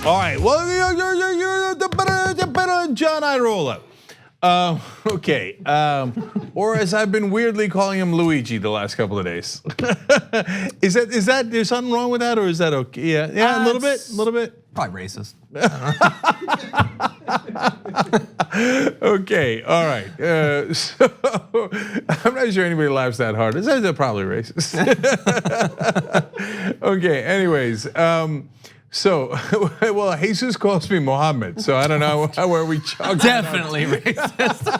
All right, well, John Iadarola. Okay, or as I've been weirdly calling him Luigi the last couple of days. Is that there's something wrong with that, or is that okay? Yeah, a little bit. Probably racist. Okay, all right. So I'm not sure anybody laughs that hard. They're probably racist. Okay, anyways. So, well, Jesus calls me Mohammed, so I don't know where we chugged. Definitely racist.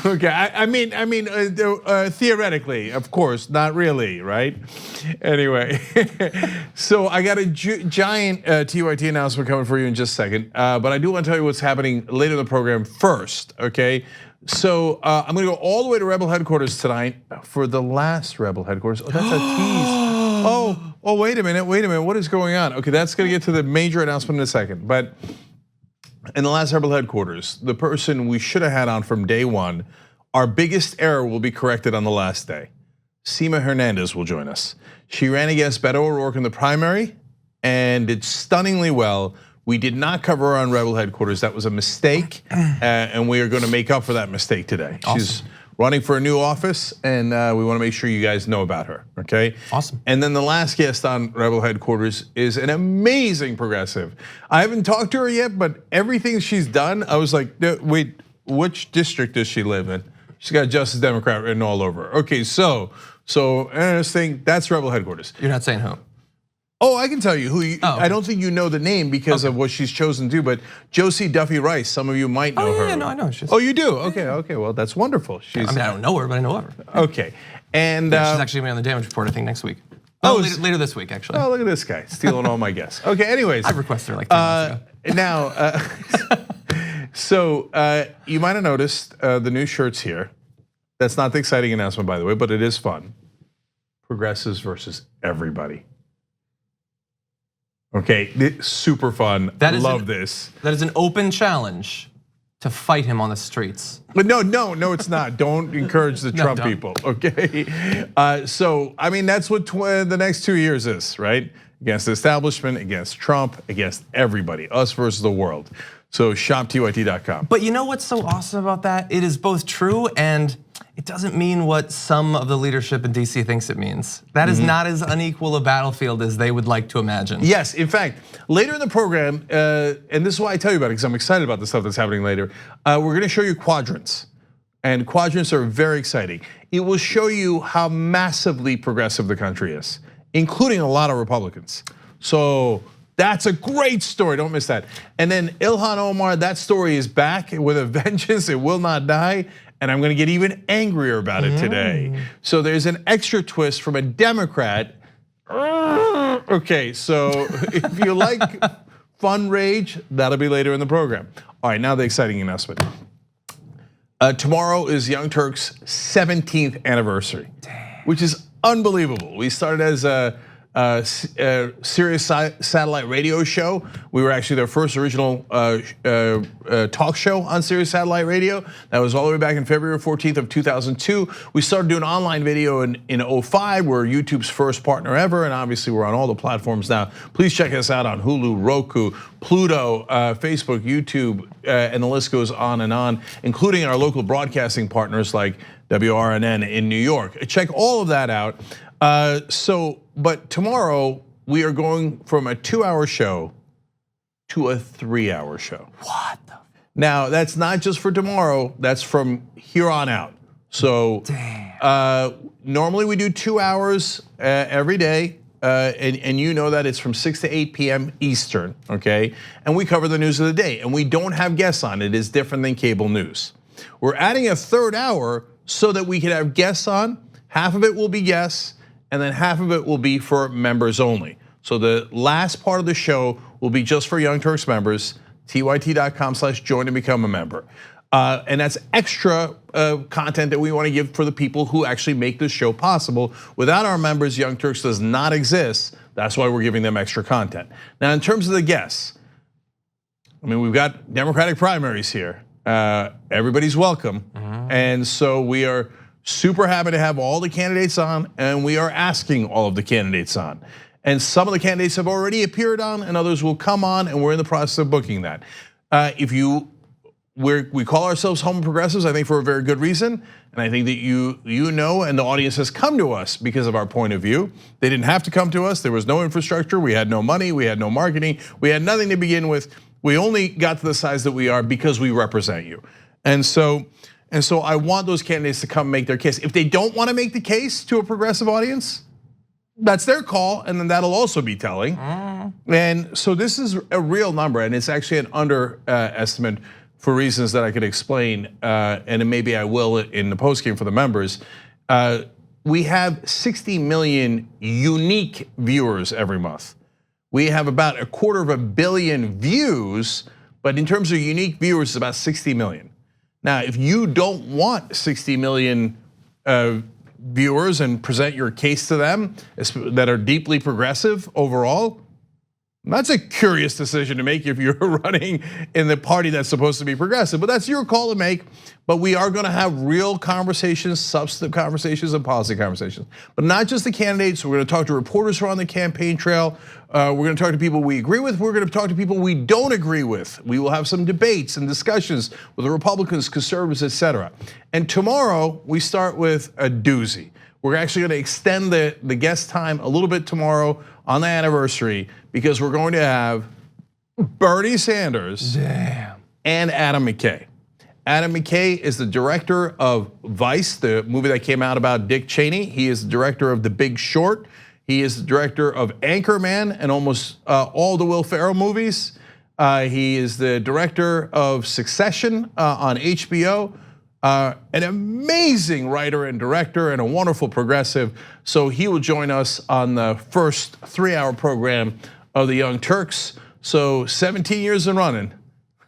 Okay, I mean, theoretically, of course, not really, right? Anyway, so I got a giant TYT announcement coming for you in just a second, but I do want to tell you what's happening later in the program first, okay? So I'm gonna go all the way to Rebel headquarters tonight for the last Rebel headquarters. Oh, that's a tease. Oh, wait a minute, what is going on? Okay, that's gonna get to the major announcement in a second. But in the last Rebel headquarters, the person we should have had on from day one, our biggest error will be corrected on the last day. Seema Hernandez will join us. She ran against Beto O'Rourke in the primary and did stunningly well. We did not cover her on Rebel headquarters. That was a mistake, and we are going to make up for that mistake today. Awesome. She's running for a new office, and we want to make sure you guys know about her, okay? Awesome. And then the last guest on Rebel headquarters is an amazing progressive. I haven't talked to her yet, but everything she's done, I was like, wait, which district does she live in? She's got Justice Democrat written all over her. Okay, so interesting, that's Rebel headquarters. You're not saying who? Oh, I can tell you who. Okay. I don't think you know the name because of what she's chosen to do, but Josie Duffy Rice. Some of you might know her. Yeah, no, I know. Oh, you do? Okay. Well, that's wonderful. I mean, I don't know her, but I know of her. Okay, and she's actually gonna be on the damage report, I think, next week. Later this week, actually. Oh, look at this guy stealing all my guests. Okay, anyways, I requested her like 3 months ago. Now, so you might have noticed the new shirts here. That's not the exciting announcement, by the way, but it is fun. Progressives versus everybody. Okay, super fun. Love this. That is an open challenge to fight him on the streets. But no, it's not. Don't encourage the Trump people, okay? So, I mean, that's what the next 2 years is, right? Against the establishment, against Trump, against everybody, us versus the world. So shoptyt.com. But you know what's so awesome about that? It is both true and it doesn't mean what some of the leadership in DC thinks it means. That is not as unequal a battlefield as they would like to imagine. Yes, in fact, later in the program, and this is why I tell you about it because I'm excited about the stuff that's happening later. We're gonna show you quadrants. And quadrants are very exciting. It will show you how massively progressive the country is, including a lot of Republicans. So that's a great story, don't miss that. And then Ilhan Omar, that story is back with a vengeance, it will not die. And I'm gonna get even angrier about it today. So there's an extra twist from a Democrat. Okay, so if you like fun rage, that'll be later in the program. All right, now the exciting announcement. Tomorrow is Young Turks' 17th anniversary, which is unbelievable. We started as a Sirius satellite radio show. We were actually their first original talk show on Sirius satellite radio. That was all the way back in February 14th of 2002. We started doing online video in 2005. We're YouTube's first partner ever, and obviously we're on all the platforms now. Please check us out on Hulu, Roku, Pluto, Facebook, YouTube, and the list goes on and on, including our local broadcasting partners like WRNN in New York. Check all of that out. But tomorrow we are going from a 2-hour show to a 3-hour show. What the? Now that's not just for tomorrow, that's from here on out. So normally we do 2 hours every day. And you know that it's from 6 to 8 p.m. Eastern, okay? And we cover the news of the day, and we don't have guests on. It is different than cable news. We're adding a 3rd hour so that we can have guests on. Half of it will be guests, and then half of it will be for members only. So the last part of the show will be just for Young Turks members, tyt.com/join and become a member. And that's extra content that we want to give for the people who actually make this show possible. Without our members, Young Turks does not exist. That's why we're giving them extra content. Now, in terms of the guests, I mean, we've got Democratic primaries here. Everybody's welcome. And so we are super happy to have all the candidates on, and we are asking all of the candidates on. And some of the candidates have already appeared on, and others will come on, and we're in the process of booking that. We call ourselves Home Progressives, I think for a very good reason, and I think that you know, and the audience has come to us because of our point of view. They didn't have to come to us. There was no infrastructure. We had no money. We had no marketing. We had nothing to begin with. We only got to the size that we are because we represent you. And so I want those candidates to come make their case. If they don't want to make the case to a progressive audience, that's their call, and then that'll also be telling. And so this is a real number, and it's actually an underestimate for reasons that I could explain, and maybe I will in the postgame for the members. We have 60 million unique viewers every month. We have about 250 million views, but in terms of unique viewers, it's about 60 million. Now, if you don't want 60 million viewers and present your case to them that are deeply progressive overall, that's a curious decision to make if you're running in the party that's supposed to be progressive, but that's your call to make. But we are gonna have real conversations, substantive conversations, and policy conversations. But not just the candidates, we're gonna talk to reporters who are on the campaign trail. We're gonna talk to people we agree with, we're gonna talk to people we don't agree with. We will have some debates and discussions with the Republicans, conservatives, etc. And tomorrow, we start with a doozy. We're actually gonna extend the guest time a little bit tomorrow on the anniversary, because we're going to have Bernie Sanders and Adam McKay. Adam McKay is the director of Vice, the movie that came out about Dick Cheney. He is the director of The Big Short. He is the director of Anchorman and almost all the Will Ferrell movies. He is the director of Succession on HBO. An amazing writer and director and a wonderful progressive. So he will join us on the first 3-hour program of the Young Turks. So 17 years and running,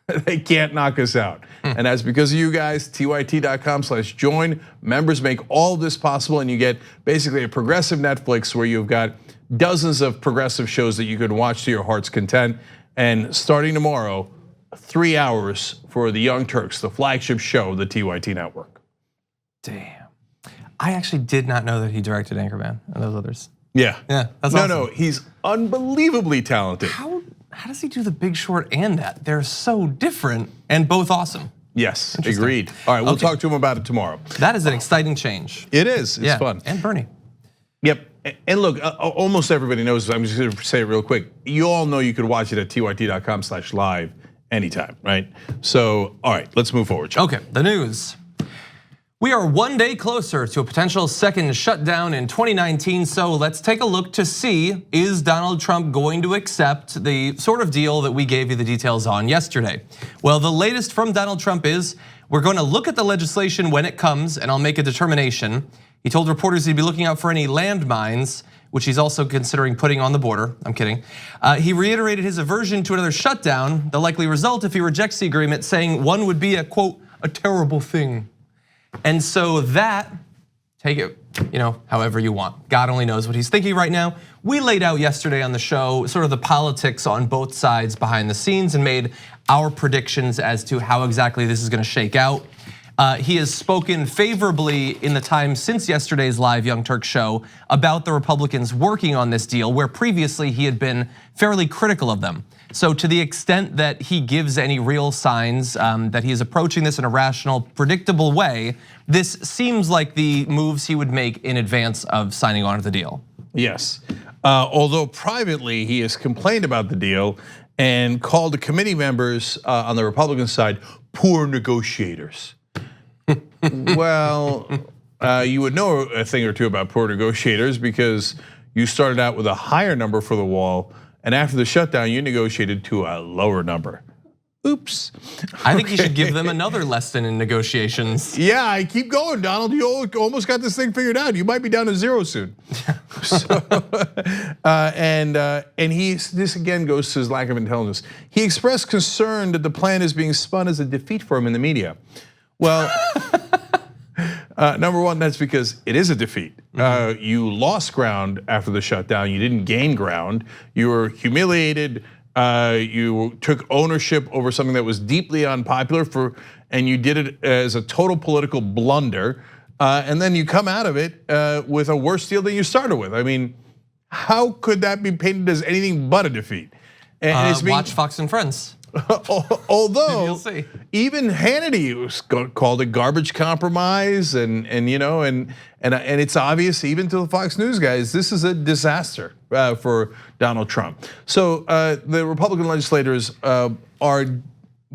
they can't knock us out. And that's because of you guys, tyt.com/join. Members make all of this possible, and you get basically a progressive Netflix where you've got dozens of progressive shows that you can watch to your heart's content. And starting tomorrow, 3 hours for the Young Turks, the flagship show of the TYT network. Damn. I actually did not know that he directed Anchorman and those others. Yeah, that's awesome. No, he's unbelievably talented. How does he do The Big Short and that? They're so different and both awesome. Yes, agreed. All right, we'll talk to him about it tomorrow. That is an exciting change. It is, it's fun. And Bernie. Yep, and look, almost everybody knows, I'm just gonna say it real quick. You all know you could watch it at tyt.com/live anytime, right? So, all right, let's move forward. Okay, the news. We are one day closer to a potential second shutdown in 2019, so let's take a look to see, is Donald Trump going to accept the sort of deal that we gave you the details on yesterday? Well, the latest from Donald Trump is, we're going to look at the legislation when it comes, and I'll make a determination. He told reporters he'd be looking out for any landmines, which he's also considering putting on the border. I'm kidding. He reiterated his aversion to another shutdown, the likely result if he rejects the agreement, saying one would be a, quote, a terrible thing. And so that, take it, however you want. God only knows what he's thinking right now. We laid out yesterday on the show sort of the politics on both sides behind the scenes and made our predictions as to how exactly this is gonna shake out. He has spoken favorably in the time since yesterday's live Young Turks show about the Republicans working on this deal, where previously he had been fairly critical of them. So to the extent that he gives any real signs that he is approaching this in a rational, predictable way, this seems like the moves he would make in advance of signing on to the deal. Yes, although privately he has complained about the deal and called the committee members on the Republican side poor negotiators. Well, you would know a thing or two about poor negotiators because you started out with a higher number for the wall, and after the shutdown, you negotiated to a lower number. Oops. I think you should give them another lesson in negotiations. Yeah, I keep going, Donald. You almost got this thing figured out. You might be down to 0 soon. And this again goes to his lack of intelligence. He expressed concern that the plan is being spun as a defeat for him in the media. Well, number one, that's because it is a defeat. You lost ground after the shutdown. You didn't gain ground. You were humiliated. You took ownership over something that was deeply unpopular and you did it as a total political blunder. And then you come out of it with a worse deal than you started with. I mean, How could that be painted as anything but a defeat? And it's watch Fox and Friends. Although You'll see. even Hannity was called a garbage compromise, and it's obvious even to the Fox News guys, this is a disaster for Donald Trump. So the Republican legislators are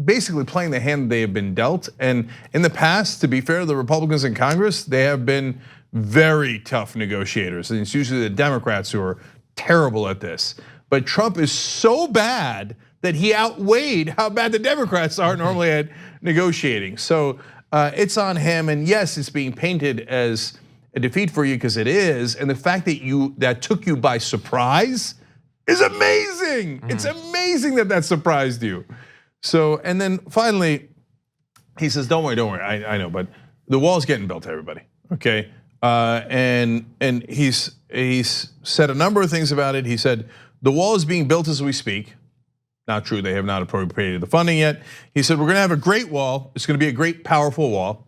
basically playing the hand they have been dealt. And in the past, to be fair to the Republicans in Congress, they have been very tough negotiators. And it's usually the Democrats who are terrible at this. But Trump is so bad that he outweighed how bad the Democrats are normally at negotiating. So it's on him, and yes, it's being painted as a defeat for you because it is. And the fact that that took you by surprise is amazing. It's amazing that surprised you. So, and then finally, he says, don't worry, I know, but the wall's getting built, everybody, okay? And he's said a number of things about it. He said, the wall is being built as we speak. Not true, they have not appropriated the funding yet. He said, we're gonna have a great wall. It's gonna be a great, powerful wall.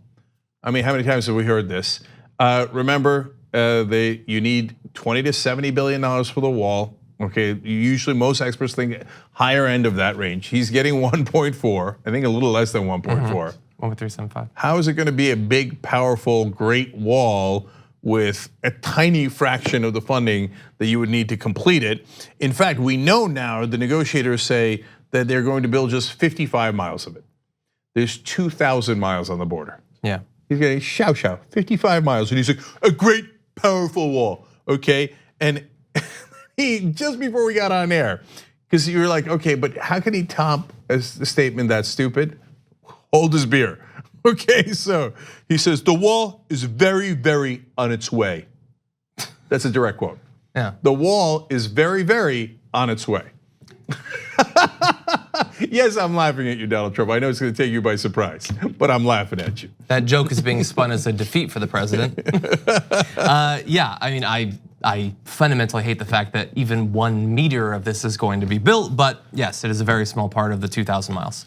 I mean, how many times have we heard this? Remember, you need $20 to $70 billion for the wall. Okay, usually most experts think higher end of that range. He's getting 1.4, I think a little less than 1.4. 1.375. How is it gonna be a big, powerful, great wall with a tiny fraction of the funding that you would need to complete it? In fact, we know now the negotiators say that they're going to build just 55 miles of it. There's 2,000 miles on the border. Yeah. He's getting 55 miles, and he's like, a great, powerful wall, okay? And just before we got on air, because you were like, okay, but how can he top a statement that stupid? Hold his beer. Okay, so he says, the wall is very, very on its way. That's a direct quote. Yeah. The wall is very, very on its way. Yes, I'm laughing at you, Donald Trump. I know it's gonna take you by surprise, but I'm laughing at you. That joke is being spun as a defeat for the president. Yeah, I mean, I fundamentally hate the fact that even 1 meter of this is going to be built, but yes, it is a very small part of the 2,000 miles.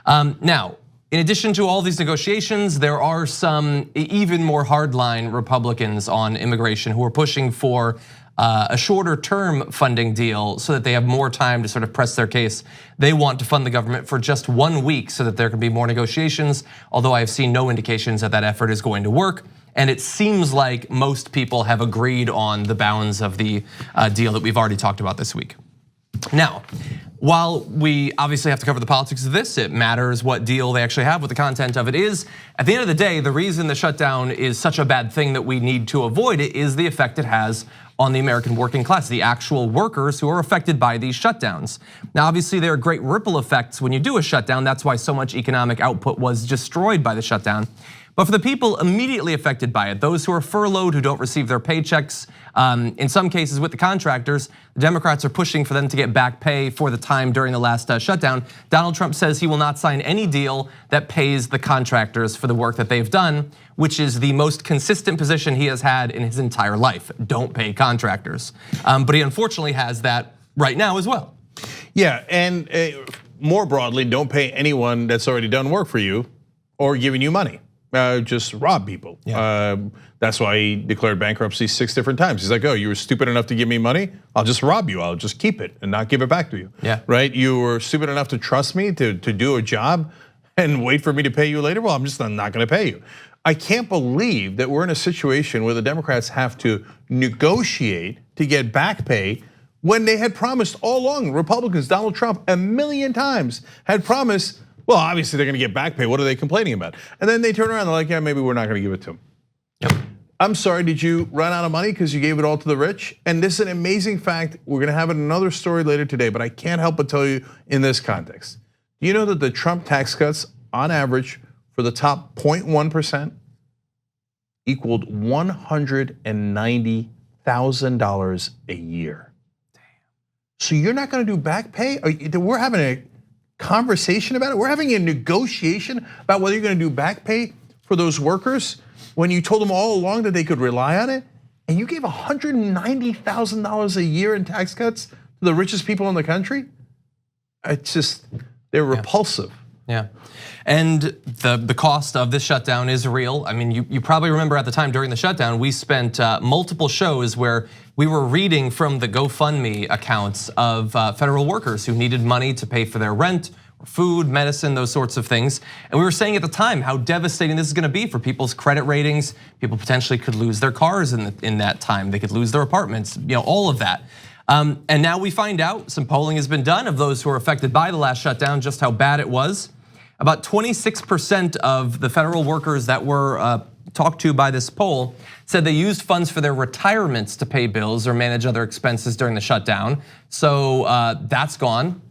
Now, in addition to all these negotiations, there are some even more hardline Republicans on immigration who are pushing for a shorter term funding deal so that they have more time to sort of press their case. They want to fund the government for just 1 week so that there can be more negotiations, although I have seen no indications that that effort is going to work. And it seems like most people have agreed on the bounds of the deal that we've already talked about this week. Now, while we obviously have to cover the politics of this, it matters what deal they actually have, what the content of it is. At the end of the day, the reason the shutdown is such a bad thing that we need to avoid it is the effect it has on the American working class, the actual workers who are affected by these shutdowns. Now, obviously there are great ripple effects when you do a shutdown. That's why so much economic output was destroyed by the shutdown. But for the people immediately affected by it, those who are furloughed, who don't receive their paychecks, in some cases with the contractors, the Democrats are pushing for them to get back pay for the time during the last shutdown. Donald Trump says he will not sign any deal that pays the contractors for the work that they've done, which is the most consistent position he has had in his entire life. Don't pay contractors. But he unfortunately has that right now as well. Yeah, and more broadly, don't pay anyone that's already done work for you or giving you money. Just rob people. Yeah. That's why he declared bankruptcy 6 different times. He's like, oh, you were stupid enough to give me money? I'll just rob you, I'll just keep it and not give it back to you. Yeah. Right, you were stupid enough to trust me to do a job and wait for me to pay you later? Well, I'm just not gonna pay you. I can't believe that we're in a situation where the Democrats have to negotiate to get back pay when they had promised all along, Republicans, Donald Trump, 1,000,000 times had promised, well, obviously they're gonna get back pay. What are they complaining about? And then they turn around, they're like, yeah, maybe we're not gonna give it to them. Yep. I'm sorry, did you run out of money because you gave it all to the rich? And this is an amazing fact. We're gonna have another story later today, but I can't help but tell you in this context. Do you know that the Trump tax cuts, on average, for the top 0.1% equaled $190,000 a year? Damn. So you're not gonna do back pay? We're having a conversation about it. We're having a negotiation about whether you're gonna do back pay for those workers when you told them all along that they could rely on it, and you gave $190,000 a year in tax cuts to the richest people in the country. It's just, they're repulsive. Yeah, and the cost of this shutdown is real. I mean, you probably remember at the time during the shutdown, we spent multiple shows where we were reading from the GoFundMe accounts of federal workers who needed money to pay for their rent, food, medicine, those sorts of things. And we were saying at the time how devastating this is gonna be for people's credit ratings. People potentially could lose their cars in that time. They could lose their apartments, all of that. And now we find out, some polling has been done of those who were affected by the last shutdown, just how bad it was. About 26% of the federal workers that were talked to by this poll said they used funds for their retirements to pay bills or manage other expenses during the shutdown. So that's gone,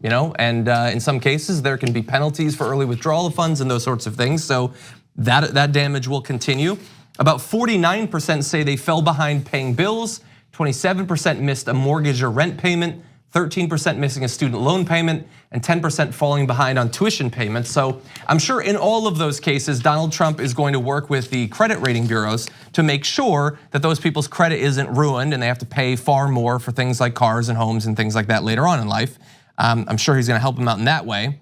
and in some cases there can be penalties for early withdrawal of funds and those sorts of things. So that damage will continue. About 49% say they fell behind paying bills, 27% missed a mortgage or rent payment, 13% missing a student loan payment, and 10% falling behind on tuition payments. So I'm sure in all of those cases, Donald Trump is going to work with the credit rating bureaus to make sure that those people's credit isn't ruined and they have to pay far more for things like cars and homes and things like that later on in life. I'm sure he's gonna help them out in that way.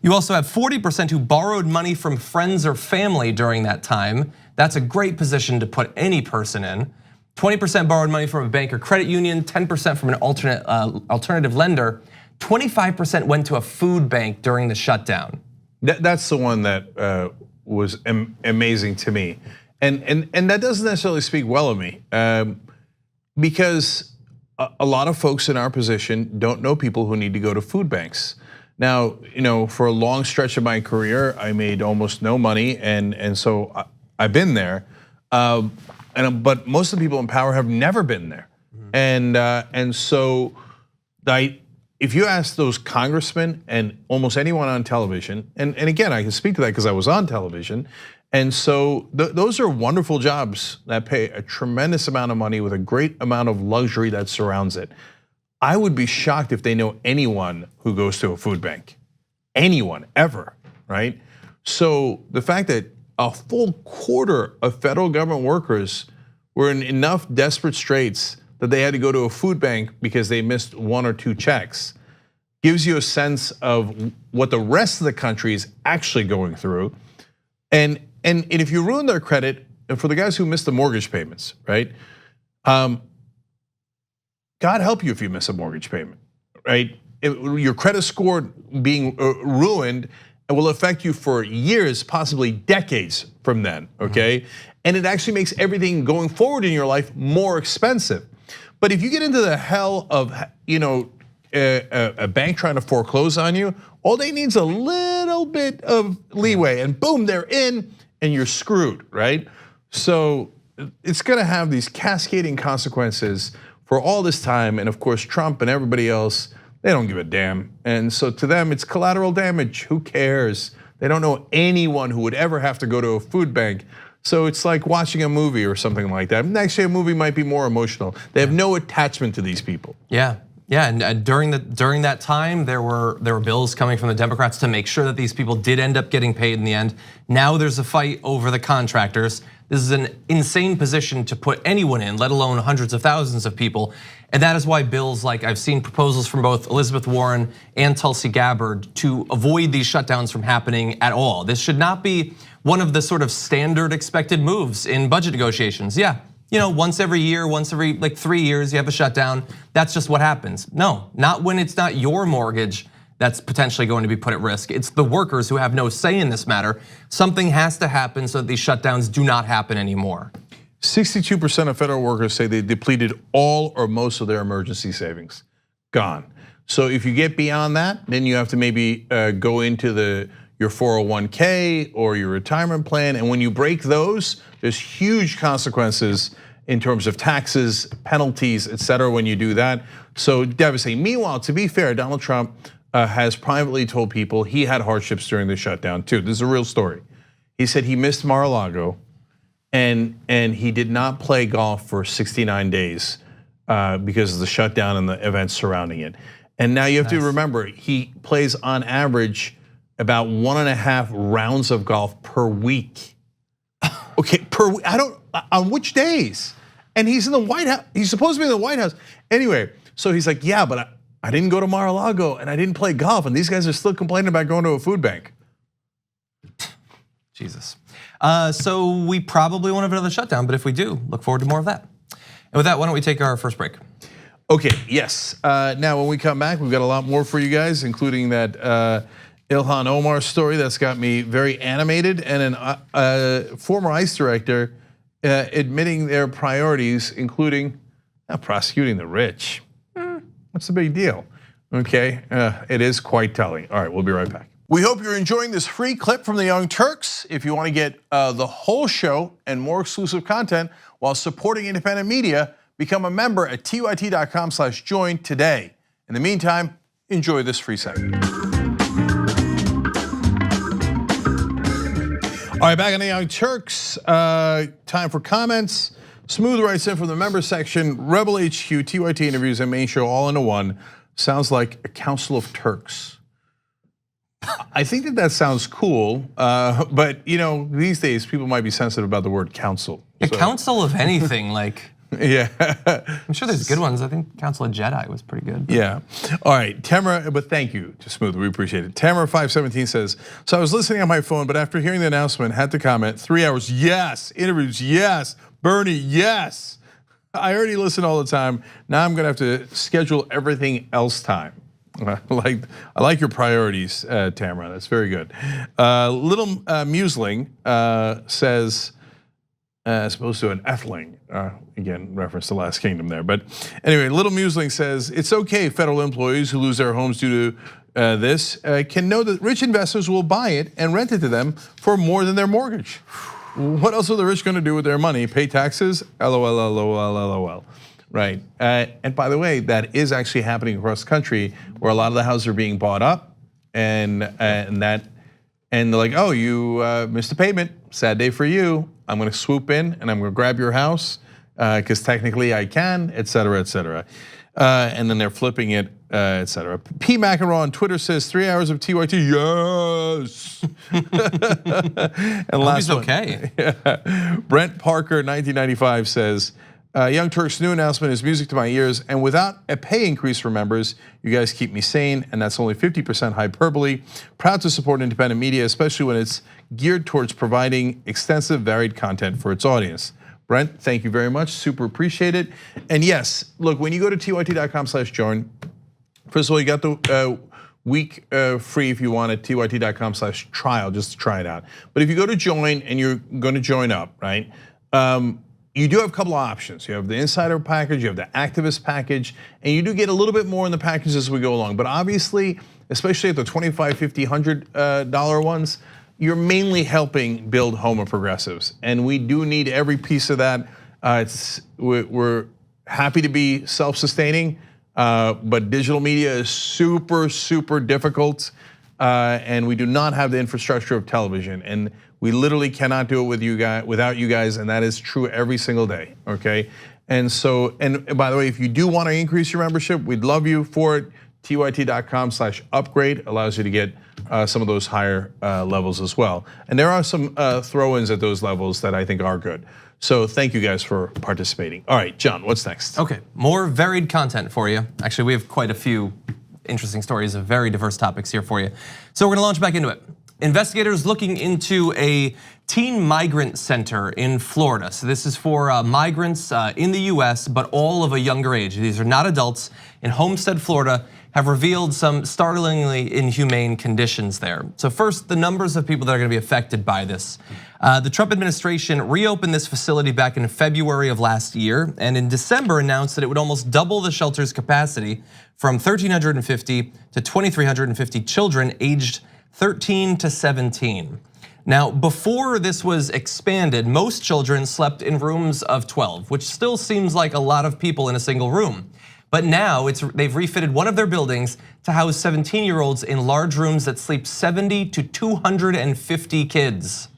You also have 40% who borrowed money from friends or family during that time. That's a great position to put any person in. 20% borrowed money from a bank or credit union, 10% from an alternative lender, 25% went to a food bank during the shutdown. That's the one that was amazing to me. And that doesn't necessarily speak well of me, because a lot of folks in our position don't know people who need to go to food banks. Now, for a long stretch of my career, I made almost no money, and so I've been there. But most of the people in power have never been there, and so if you ask those congressmen and almost anyone on television, and again I can speak to that because I was on television, and so those are wonderful jobs that pay a tremendous amount of money with a great amount of luxury that surrounds it. I would be shocked if they know anyone who goes to a food bank, anyone ever, right? So the fact that a full quarter of federal government workers were in enough desperate straits that they had to go to a food bank because they missed 1 or 2 checks gives you a sense of what the rest of the country is actually going through. And if you ruin their credit, and for the guys who missed the mortgage payments, right? God help you if you miss a mortgage payment, right? Your credit score being ruined will affect you for years, possibly decades from then, okay? And it actually makes everything going forward in your life more expensive. But if you get into the hell of a bank trying to foreclose on you, all they need is a little bit of leeway, and boom, they're in, and you're screwed, right? So it's gonna have these cascading consequences for all this time, and of course Trump and everybody else, they don't give a damn. And so to them, it's collateral damage. Who cares? They don't know anyone who would ever have to go to a food bank. So it's like watching a movie or something like that. Actually, a movie might be more emotional. They have no attachment to these people. Yeah, and during that time, there were bills coming from the Democrats to make sure that these people did end up getting paid in the end. Now there's a fight over the contractors. This is an insane position to put anyone in, let alone hundreds of thousands of people. And that is why bills like I've seen proposals from both Elizabeth Warren and Tulsi Gabbard to avoid these shutdowns from happening at all. This should not be one of the sort of standard expected moves in budget negotiations. Yeah, once every year, once every 3 years, you have a shutdown. That's just what happens. No, not when it's not your mortgage that's potentially going to be put at risk. It's the workers who have no say in this matter. Something has to happen so that these shutdowns do not happen anymore. 62% of federal workers say they depleted all or most of their emergency savings. Gone. So if you get beyond that, then you have to maybe go into your 401k or your retirement plan. And when you break those, there's huge consequences in terms of taxes, penalties, et cetera, when you do that. So devastating. Meanwhile, to be fair, Donald Trump has privately told people he had hardships during the shutdown too. This is a real story. He said he missed Mar-a-Lago and he did not play golf for 69 days because of the shutdown and the events surrounding it. And now you have to remember, he plays on average about 1.5 rounds of golf per week. Okay, on which days? And he's in the White House, he's supposed to be in the White House. Anyway, so he's like, yeah, but I didn't go to Mar-a-Lago and I didn't play golf, and these guys are still complaining about going to a food bank. Jesus. So we probably won't have another shutdown, but if we do, look forward to more of that. And with that, why don't we take our first break? Okay, yes. Now when we come back, we've got a lot more for you guys, including that Ilhan Omar story that's got me very animated, and a former ICE director admitting their priorities, including prosecuting the rich. What's the big deal? Okay, it is quite telling. All right, we'll be right back. We hope you're enjoying this free clip from the Young Turks. If you want to get the whole show and more exclusive content while supporting independent media, become a member at tyt.com/join today. In the meantime, enjoy this free segment. All right, back on the Young Turks. Time for comments. Smooth writes in from the member section. Rebel HQ, TYT interviews and main show all into one. Sounds like a council of Turks. I think that sounds cool, but these days people might be sensitive about the word council. A council of anything, like. Yeah. I'm sure there's good ones. I think Council of Jedi was pretty good. Yeah. All right, Tamara, but thank you to Smooth, we appreciate it. Tamara 517 says, so I was listening on my phone, but after hearing the announcement, had to comment, 3 hours, yes. Interviews, yes. Bernie, yes. I already listen all the time. Now I'm gonna have to schedule everything else time. I like your priorities, Tamara, that's very good. Little Musling says, as opposed to an Ethling, again, reference to Last Kingdom there. But anyway, Little Musling says, it's okay federal employees who lose their homes due to this can know that rich investors will buy it and rent it to them for more than their mortgage. What else are the rich gonna do with their money? Pay taxes? LOL, LOL, LOL. Right, and by the way, that is actually happening across the country where a lot of the houses are being bought up and they're like, oh, you missed a payment, sad day for you. I'm gonna swoop in and I'm gonna grab your house because technically I can, et cetera, et cetera. And then they're flipping it, et cetera. P. McEnroe on Twitter says 3 hours of TYT, yes. And last one, okay. Yeah. Brent Parker, 1995 says, Young Turks' new announcement is music to my ears, and without a pay increase for members, you guys keep me sane, and that's only 50% hyperbole. Proud to support independent media, especially when it's geared towards providing extensive, varied content for its audience. Brent, thank you very much, super appreciate it. And yes, look, when you go to tyt.com/join, first of all, you got the week free if you want at tyt.com/trial, just to try it out. But if you go to join and you're gonna join up, right? You do have a couple of options. You have the insider package, you have the activist package, and you do get a little bit more in the package as we go along. But obviously, especially at the $25, $50, $100 ones, you're mainly helping build Homo progressives. And we do need every piece of that. We're happy to be self-sustaining, but digital media is super, super difficult. And we do not have the infrastructure of television. And we literally cannot do it with you guys, without you guys, and that is true every single day, okay? And so, and by the way, if you do want to increase your membership, we'd love you for it. tyt.com/upgrade allows you to get some of those higher levels as well. And there are some throw-ins at those levels that I think are good. So thank you guys for participating. All right, John, what's next? Okay, more varied content for you. Actually, we have quite a few interesting stories of very diverse topics here for you. So we're gonna launch back into it. Investigators looking into a teen migrant center in Florida. So this is for migrants in the US, but all of a younger age. These are not adults in Homestead, Florida, have revealed some startlingly inhumane conditions there. So first, the numbers of people that are gonna be affected by this. The Trump administration reopened this facility back in February of last year, and in December announced that it would almost double the shelter's capacity from 1,350 to 2,350 children aged 13 to 17. Now, before this was expanded, most children slept in rooms of 12, which still seems like a lot of people in a single room. But now they've refitted one of their buildings to house 17-year-olds in large rooms that sleep 70 to 250 kids.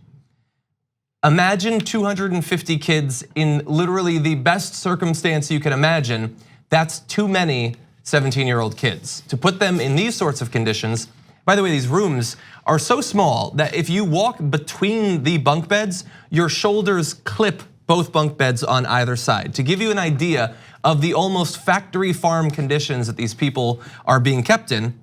Imagine 250 kids in literally the best circumstance you can imagine. That's too many 17-year-old kids. To put them in these sorts of conditions, by the way, these rooms are so small that if you walk between the bunk beds, your shoulders clip both bunk beds on either side. To give you an idea of the almost factory farm conditions that these people are being kept in.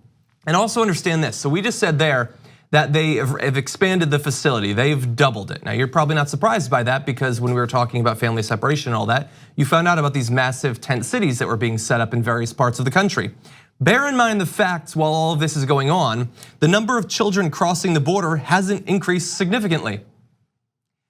And also understand this, so we just said there that they have expanded the facility, they've doubled it. Now you're probably not surprised by that because when we were talking about family separation and all that, you found out about these massive tent cities that were being set up in various parts of the country. Bear in mind the facts while all of this is going on, the number of children crossing the border hasn't increased significantly.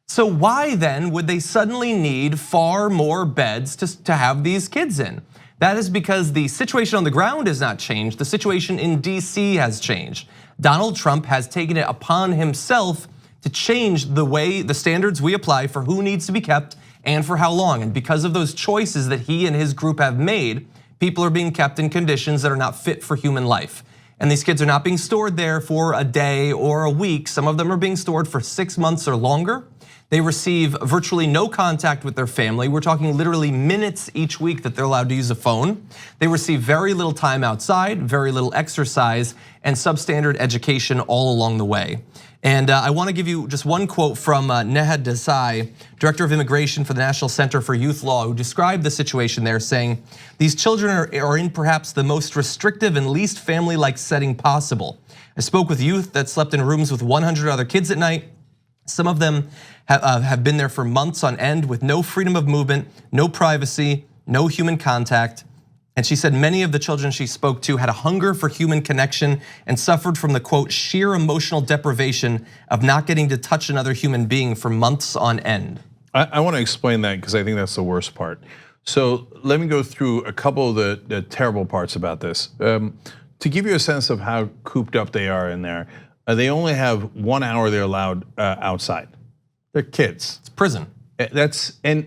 So why then would they suddenly need far more beds to have these kids in? That is because the situation on the ground has not changed, the situation in DC has changed. Donald Trump has taken it upon himself to change the standards we apply for who needs to be kept and for how long. And because of those choices that he and his group have made, people are being kept in conditions that are not fit for human life. And these kids are not being stored there for a day or a week. Some of them are being stored for 6 months or longer. They receive virtually no contact with their family. We're talking literally minutes each week that they're allowed to use a phone. They receive very little time outside, very little exercise, and substandard education all along the way. And I want to give you just one quote from Nehad Desai, Director of Immigration for the National Center for Youth Law, who described the situation there, saying, "These children are in perhaps the most restrictive and least family-like setting possible. I spoke with youth that slept in rooms with 100 other kids at night. Some of them have been there for months on end with no freedom of movement, no privacy, no human contact." And she said many of the children she spoke to had a hunger for human connection and suffered from the quote, sheer emotional deprivation of not getting to touch another human being for months on end. I want to explain that because I think that's the worst part. So let me go through a couple of the terrible parts about this. To give you a sense of how cooped up they are in there, they only have 1 hour they're allowed outside. They're kids. It's prison. And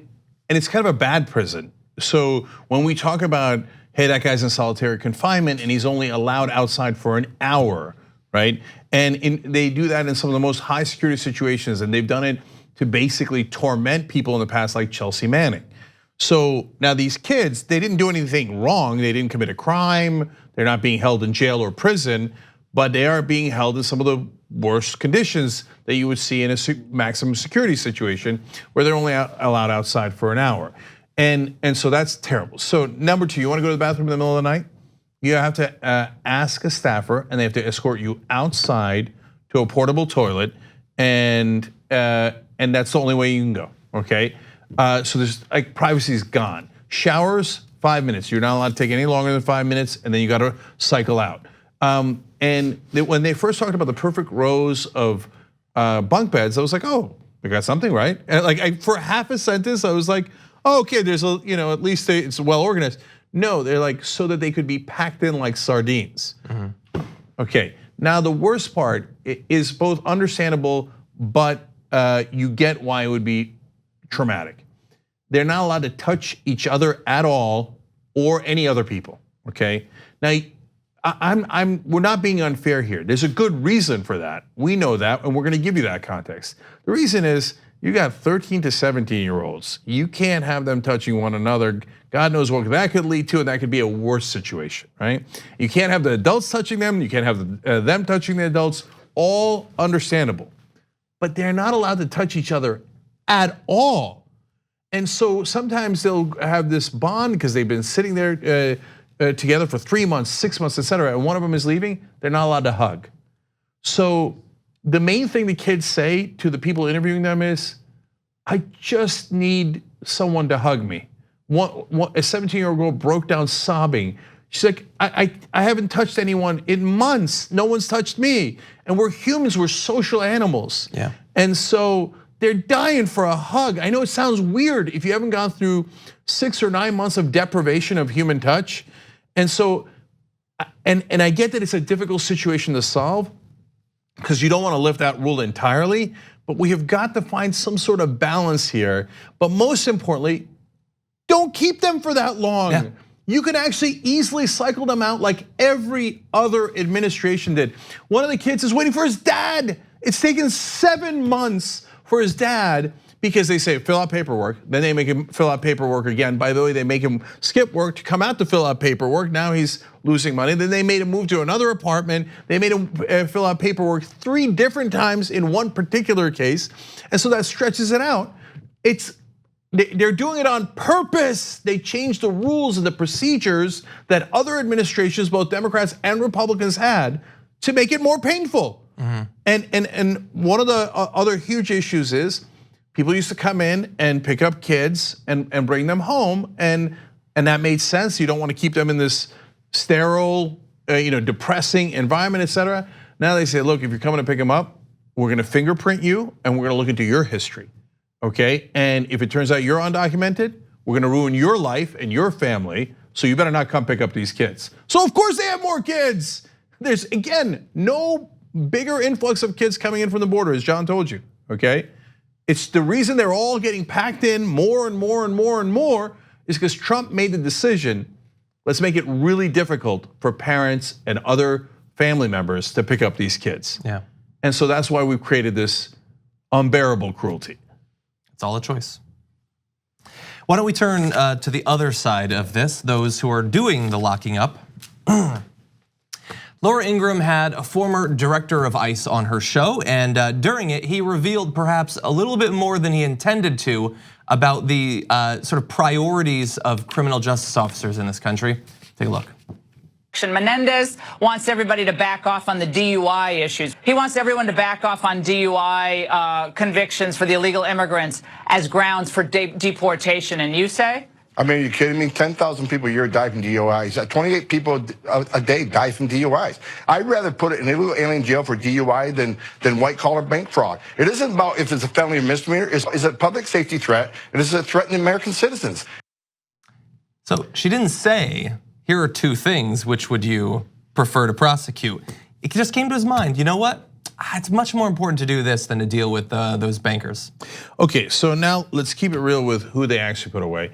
it's kind of a bad prison. So when we talk about, hey, that guy's in solitary confinement and he's only allowed outside for an hour, right? And they do that in some of the most high security situations, and they've done it to basically torment people in the past, like Chelsea Manning. So now these kids, they didn't do anything wrong, they didn't commit a crime, they're not being held in jail or prison, but they are being held in some of the worst conditions that you would see in a maximum security situation where they're only allowed outside for an hour. And so that's terrible. So number two, you wanna go to the bathroom in the middle of the night? You have to ask a staffer and they have to escort you outside to a portable toilet, and that's the only way you can go, okay? So there's like privacy's gone. Showers, 5 minutes. You're not allowed to take any longer than 5 minutes, and then you gotta cycle out. And when they first talked about the perfect rows of bunk beds, I was like, oh, we got something right. And like for half a sentence, I was like, oh, okay, there's a, at least it's well organized. No, they're like so that they could be packed in like sardines. Okay, now the worst part is both understandable, but you get why it would be traumatic. They're not allowed to touch each other at all or any other people, okay? Now, we're not being unfair here. There's a good reason for that. We know that, and we're gonna give you that context. The reason is you got 13 to 17-year-olds. You can't have them touching one another. God knows what that could lead to, and that could be a worse situation, right? You can't have the adults touching them. You can't have them touching the adults. All understandable, but they're not allowed to touch each other at all. And so sometimes they'll have this bond because they've been sitting there together for 3 months, 6 months, etc. And one of them is leaving, they're not allowed to hug. So the main thing the kids say to the people interviewing them is, I just need someone to hug me. A 17-year-old girl broke down sobbing. She's like, I haven't touched anyone in months. No one's touched me. And we're humans, we're social animals. Yeah. And so they're dying for a hug. I know it sounds weird if you haven't gone through 6 or 9 months of deprivation of human touch. And so, and I get that it's a difficult situation to solve because you don't want to lift that rule entirely, but we have got to find some sort of balance here. But most importantly, don't keep them for that long. Yeah. You can actually easily cycle them out like every other administration did. One of the kids is waiting for his dad. It's taken 7 months for his dad because they say fill out paperwork, then they make him fill out paperwork again. By the way, they make him skip work to come out to fill out paperwork. Now he's losing money. Then they made him move to another apartment. They made him fill out paperwork 3 different times in one particular case. And so that stretches it out. It's They're doing it on purpose. They changed the rules and the procedures that other administrations, both Democrats and Republicans, had to make it more painful. And one of the other huge issues is people used to come in and pick up kids and bring them home, and that made sense. You don't want to keep them in this sterile, depressing environment, etc. Now they say, look, if you're coming to pick them up, we're going to fingerprint you and we're going to look into your history, okay? And if it turns out you're undocumented, we're going to ruin your life and your family. So you better not come pick up these kids. So of course they have more kids. There's, again, no bigger influx of kids coming in from the border, as John told you, okay? It's the reason they're all getting packed in more and more and more and more is because Trump made the decision, let's make it really difficult for parents and other family members to pick up these kids. Yeah. And so that's why we've created this unbearable cruelty. It's all a choice. Why don't we turn to the other side of this, those who are doing the locking up. Laura Ingraham had a former director of ICE on her show, and during it, he revealed perhaps a little bit more than he intended to about the sort of priorities of criminal justice officers in this country. Take a look. Menendez wants everybody to back off on the DUI issues. He wants everyone to back off on DUI convictions for the illegal immigrants as grounds for deportation. And you say? I mean, are you kidding me? 10,000 people a year die from DUIs. 28 people a day die from DUIs. I'd rather put it in illegal alien jail for DUI than white-collar bank fraud. It isn't about if it's a felony or misdemeanor. It's a public safety threat, and it's a threat to American citizens. So she didn't say, here are two things, which would you prefer to prosecute? It just came to his mind, you know what? It's much more important to do this than to deal with those bankers. Okay, so now let's keep it real with who they actually put away.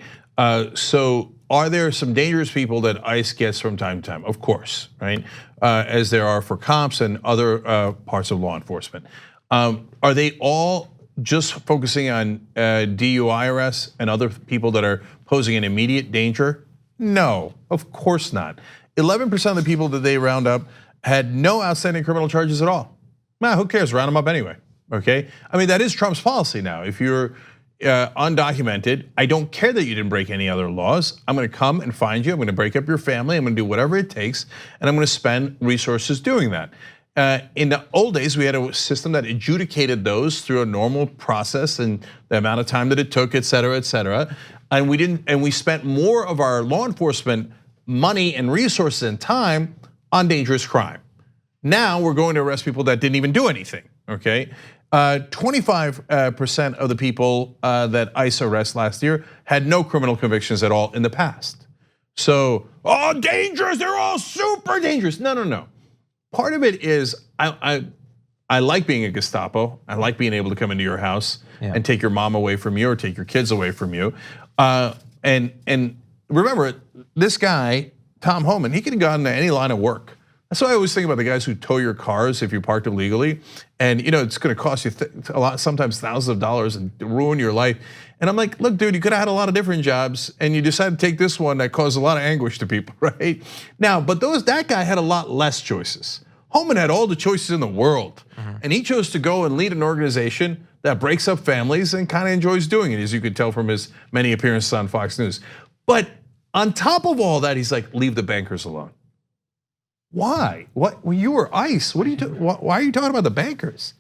So are there some dangerous people that ICE gets from time to time? Of course, right? As there are for cops and other parts of law enforcement. Are they all just focusing on DUI arrests and other people that are posing an immediate danger? No, of course not. 11% of the people that they round up had no outstanding criminal charges at all. Nah, who cares? Round them up anyway, okay? I mean, that is Trump's policy now. If you're undocumented, I don't care that you didn't break any other laws. I'm gonna come and find you, I'm gonna break up your family, I'm gonna do whatever it takes, and I'm gonna spend resources doing that. In the old days, we had a system that adjudicated those through a normal process and the amount of time that it took, et cetera, et cetera. And we spent more of our law enforcement money and resources and time on dangerous crime. Now we're going to arrest people that didn't even do anything, okay? 25% of the people that ICE arrested last year had no criminal convictions at all in the past. So, dangerous, they're all super dangerous. No. Part of it is, I like being a Gestapo. I like being able to come into your house and take your mom away from you or take your kids away from you. And remember, this guy, Tom Homan, he could have gone into any line of work. That's why I always think about the guys who tow your cars if you parked illegally. And it's gonna cost you a lot, sometimes thousands of dollars, and ruin your life. And I'm like, look, dude, you could have had a lot of different jobs, and you decided to take this one that caused a lot of anguish to people, right? Now, but that guy had a lot less choices. Homan had all the choices in the world, and he chose to go and lead an organization that breaks up families and kind of enjoys doing it, as you could tell from his many appearances on Fox News. But on top of all that, he's like, leave the bankers alone. Why? What? Well, you were ICE. What are you doing? Why are you talking about the bankers?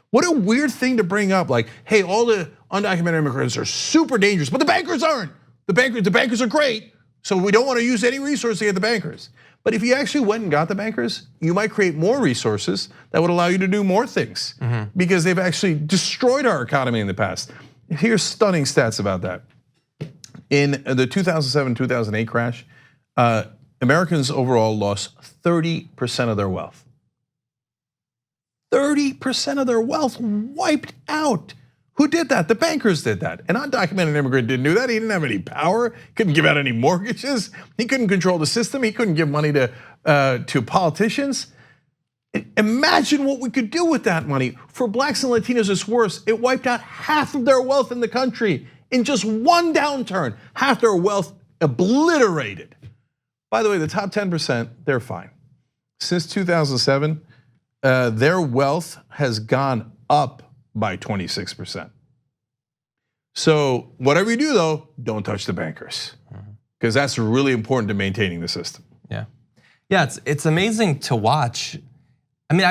What a weird thing to bring up. Like, hey, all the undocumented immigrants are super dangerous, but the bankers aren't. The bankers are great, so we don't want to use any resources to get the bankers. But if you actually went and got the bankers, you might create more resources that would allow you to do more things, because they've actually destroyed our economy in the past. Here's stunning stats about that. In the 2007-2008 crash, Americans overall lost 30% of their wealth. 30% of their wealth wiped out. Who did that? The bankers did that. An undocumented immigrant didn't do that. He didn't have any power, couldn't give out any mortgages. He couldn't control the system. He couldn't give money to politicians. Imagine what we could do with that money. For blacks and Latinos, it's worse. It wiped out half of their wealth in the country in just one downturn. Half their wealth obliterated. By the way, the top 10%, they're fine. Since 2007, their wealth has gone up by 26%. So whatever you do though, don't touch the bankers, because that's really important to maintaining the system. Yeah, it's amazing to watch. I mean,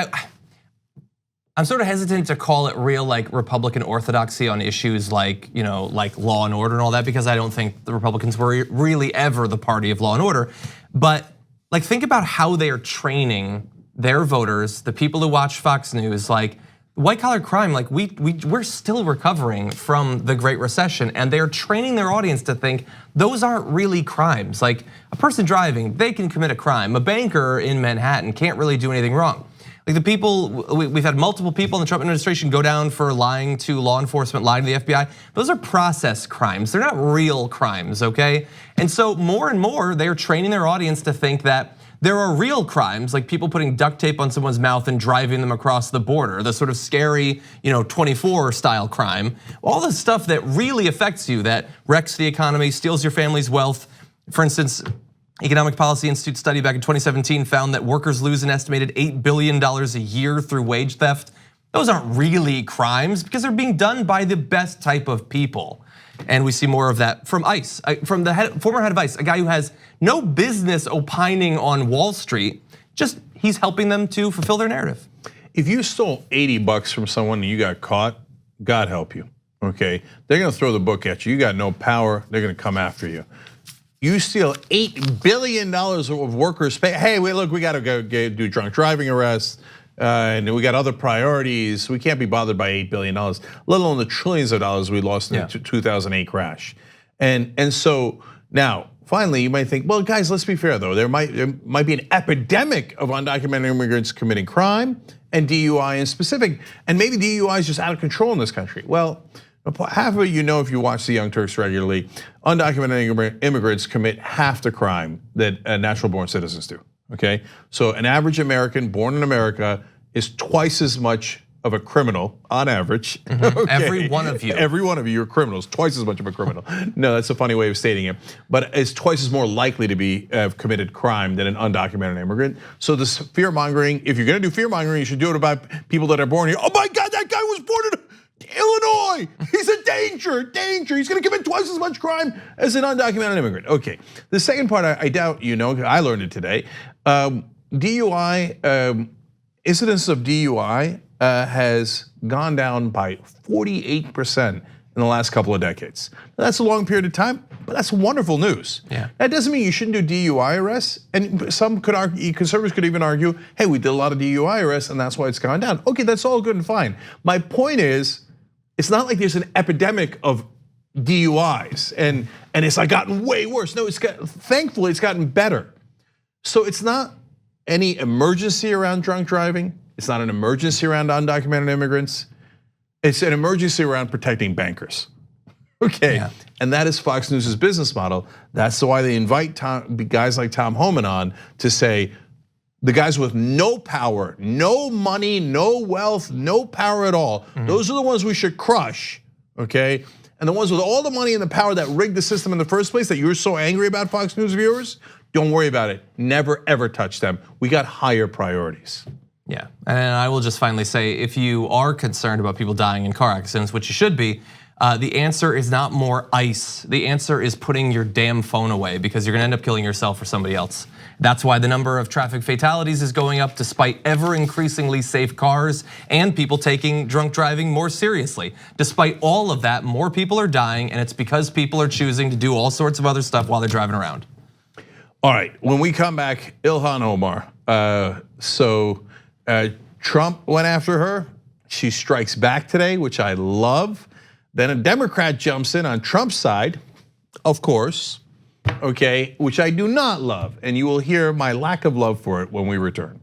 I'm sort of hesitant to call it real like Republican orthodoxy on issues like, like law and order and all that, because I don't think the Republicans were really ever the party of law and order. But like, think about how they are training their voters, the people who watch Fox News, like white collar crime, like we're still recovering from the Great Recession, and they're training their audience to think those aren't really crimes. Like a person driving, they can commit a crime. A banker in Manhattan can't really do anything wrong. Like the people, we've had multiple people in the Trump administration go down for lying to law enforcement, lying to the FBI. Those are process crimes, they're not real crimes, okay? And so more and more, they're training their audience to think that there are real crimes, like people putting duct tape on someone's mouth and driving them across the border, the sort of scary, 24 style crime. All the stuff that really affects you, that wrecks the economy, steals your family's wealth. For instance, Economic Policy Institute study back in 2017 found that workers lose an estimated $8 billion a year through wage theft. Those aren't really crimes because they're being done by the best type of people. And we see more of that from ICE, from the former head of ICE, a guy who has no business opining on Wall Street, just he's helping them to fulfill their narrative. If you stole $80 from someone and you got caught, God help you, okay? They're gonna throw the book at you, you got no power, they're gonna come after you. You steal $8 billion of workers' pay. Hey, look, we gotta go do drunk driving arrests, and we got other priorities. We can't be bothered by $8 billion, let alone the trillions of dollars we lost in the 2008 crash. And so now, finally, you might think, well, guys, let's be fair though. There might be an epidemic of undocumented immigrants committing crime and DUI in specific, and maybe DUI is just out of control in this country. Well, half of it if you watch the Young Turks regularly, undocumented immigrants commit half the crime that natural born citizens do, okay? So an average American born in America is twice as much of a criminal on average. Okay. Every one of you. Every one of you are criminals, twice as much of a criminal. No, that's a funny way of stating it. But it's twice as more likely to be have committed crime than an undocumented immigrant. So this fear mongering, if you're gonna do fear mongering, you should do it about people that are born here. Oh my God, that guy was born in Illinois, he's a danger. He's gonna commit twice as much crime as an undocumented immigrant. Okay, the second part I doubt I learned it today. DUI, incidence of DUI has gone down by 48% in the last couple of decades. Now, that's a long period of time, but that's wonderful news. Yeah. That doesn't mean you shouldn't do DUI arrests, and some could argue, conservatives could even argue, hey, we did a lot of DUI arrests and that's why it's gone down. Okay, that's all good and fine. My point is, it's not like there's an epidemic of DUIs and it's like gotten way worse. No, thankfully it's gotten better. So it's not any emergency around drunk driving. It's not an emergency around undocumented immigrants. It's an emergency around protecting bankers. Okay, yeah. And that is Fox News' business model. That's why they invite guys like Tom Homan on to say, the guys with no power, no money, no wealth, no power at all, those are the ones we should crush, okay? And the ones with all the money and the power that rigged the system in the first place that you're so angry about, Fox News viewers, don't worry about it. Never ever touch them. We got higher priorities. Yeah, and I will just finally say, if you are concerned about people dying in car accidents, which you should be, the answer is not more ICE. The answer is putting your damn phone away, because you're gonna end up killing yourself or somebody else. That's why the number of traffic fatalities is going up despite ever increasingly safe cars and people taking drunk driving more seriously. Despite all of that, more people are dying, and it's because people are choosing to do all sorts of other stuff while they're driving around. All right, when we come back, Ilhan Omar. Trump went after her. She strikes back today, which I love. Then a Democrat jumps in on Trump's side, of course, okay, which I do not love. And you will hear my lack of love for it when we return.